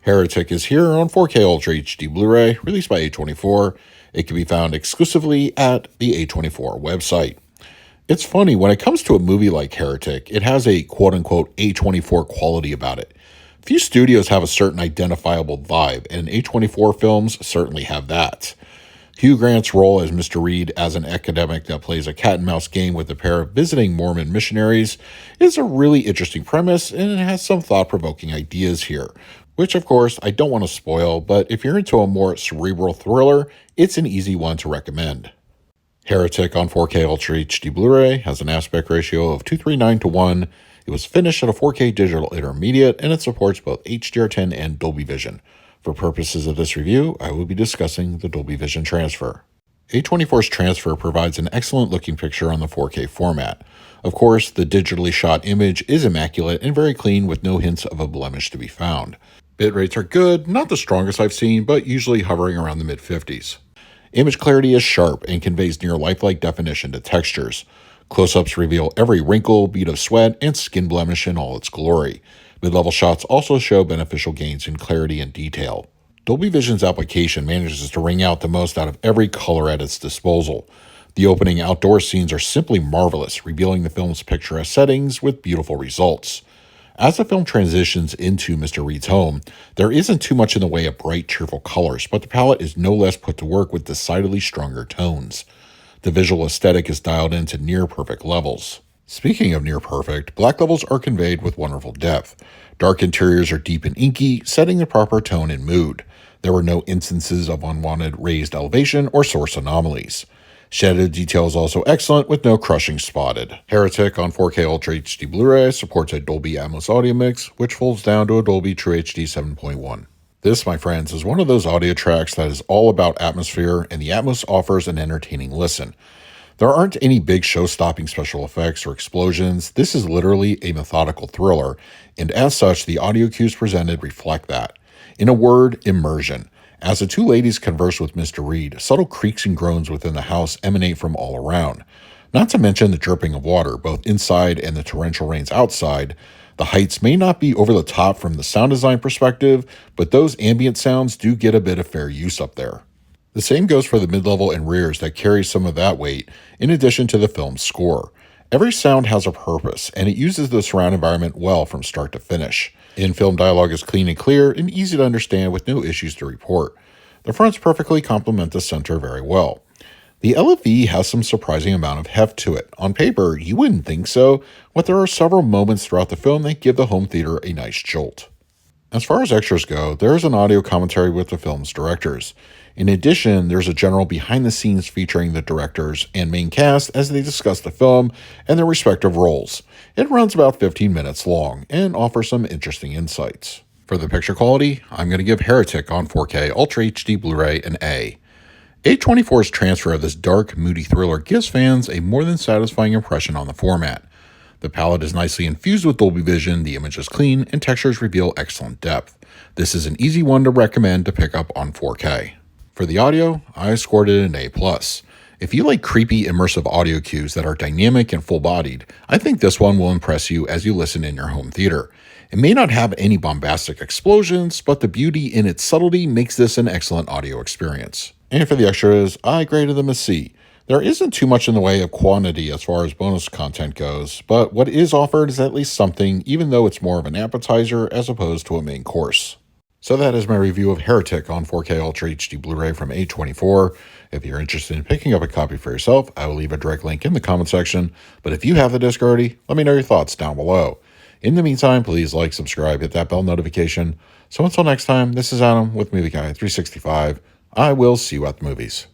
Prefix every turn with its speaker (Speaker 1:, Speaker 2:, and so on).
Speaker 1: Heretic is here on 4K Ultra HD Blu-ray, released by A24. It can be found exclusively at the A24 website. It's funny, when it comes to a movie like Heretic, it has a quote-unquote A24 quality about it. Few studios have a certain identifiable vibe, and A24 films certainly have that. Hugh Grant's role as Mr. Reed as an academic that plays a cat-and-mouse game with a pair of visiting Mormon missionaries is a really interesting premise, and it has some thought-provoking ideas here, which of course I don't want to spoil, but if you're into a more cerebral thriller, it's an easy one to recommend. Heretic on 4K Ultra HD Blu-ray has an aspect ratio of 239:1. It was finished at a 4K digital intermediate, and it supports both HDR10 and Dolby Vision. For purposes of this review, I will be discussing the Dolby Vision transfer. A24's transfer provides an excellent looking picture on the 4K format. Of course, the digitally shot image is immaculate and very clean with no hints of a blemish to be found. Bit rates are good, not the strongest I've seen, but usually hovering around the mid-50s. Image clarity is sharp and conveys near lifelike definition to textures. Close-ups reveal every wrinkle, bead of sweat, and skin blemish in all its glory. Mid-level shots also show beneficial gains in clarity and detail. Dolby Vision's application manages to wring out the most out of every color at its disposal. The opening outdoor scenes are simply marvelous, revealing the film's picturesque settings with beautiful results. As the film transitions into Mr. Reed's home, there isn't too much in the way of bright, cheerful colors, but the palette is no less put to work with decidedly stronger tones. The visual aesthetic is dialed into near-perfect levels. Speaking of near-perfect, black levels are conveyed with wonderful depth. Dark interiors are deep and inky, setting the proper tone and mood. There were no instances of unwanted raised elevation or source anomalies. Shadow detail is also excellent, with no crushing spotted. Heretic on 4K Ultra HD Blu-ray supports a Dolby Atmos audio mix, which folds down to a Dolby True HD 7.1. This, my friends, is one of those audio tracks that is all about atmosphere, and the Atmos offers an entertaining listen. There aren't any big show-stopping special effects or explosions. This is literally a methodical thriller, and as such, the audio cues presented reflect that. In a word, immersion. As the two ladies converse with Mr. Reed, subtle creaks and groans within the house emanate from all around. Not to mention the dripping of water, both inside and the torrential rains outside. The heights may not be over the top from the sound design perspective, but those ambient sounds do get a bit of fair use up there. The same goes for the mid-level and rears that carry some of that weight, in addition to the film's score. Every sound has a purpose, and it uses the surround environment well from start to finish. In-film dialogue is clean and clear and easy to understand with no issues to report. The fronts perfectly complement the center very well. The LFE has some surprising amount of heft to it. On paper, you wouldn't think so, but there are several moments throughout the film that give the home theater a nice jolt. As far as extras go, there is an audio commentary with the film's directors. In addition, there's a general behind-the-scenes featuring the directors and main cast as they discuss the film and their respective roles. It runs about 15 minutes long and offers some interesting insights. For the picture quality, I'm going to give Heretic on 4K Ultra HD Blu-ray an A. A24's transfer of this dark, moody thriller gives fans a more than satisfying impression on the format. The palette is nicely infused with Dolby Vision, the image is clean, and textures reveal excellent depth. This is an easy one to recommend to pick up on 4K. For the audio, I scored it an A+. If you like creepy, immersive audio cues that are dynamic and full-bodied, I think this one will impress you as you listen in your home theater. It may not have any bombastic explosions, but the beauty in its subtlety makes this an excellent audio experience. And for the extras, I graded them a C. There isn't too much in the way of quantity as far as bonus content goes, but what is offered is at least something, even though it's more of an appetizer as opposed to a main course. So that is my review of Heretic on 4K Ultra HD Blu-ray from A24. If you're interested in picking up a copy for yourself, I will leave a direct link in the comment section. But if you have the disc already, let me know your thoughts down below. In the meantime, please like, subscribe, hit that bell notification. So until next time, this is Adam with Movie Guy 365. I will see you at the movies.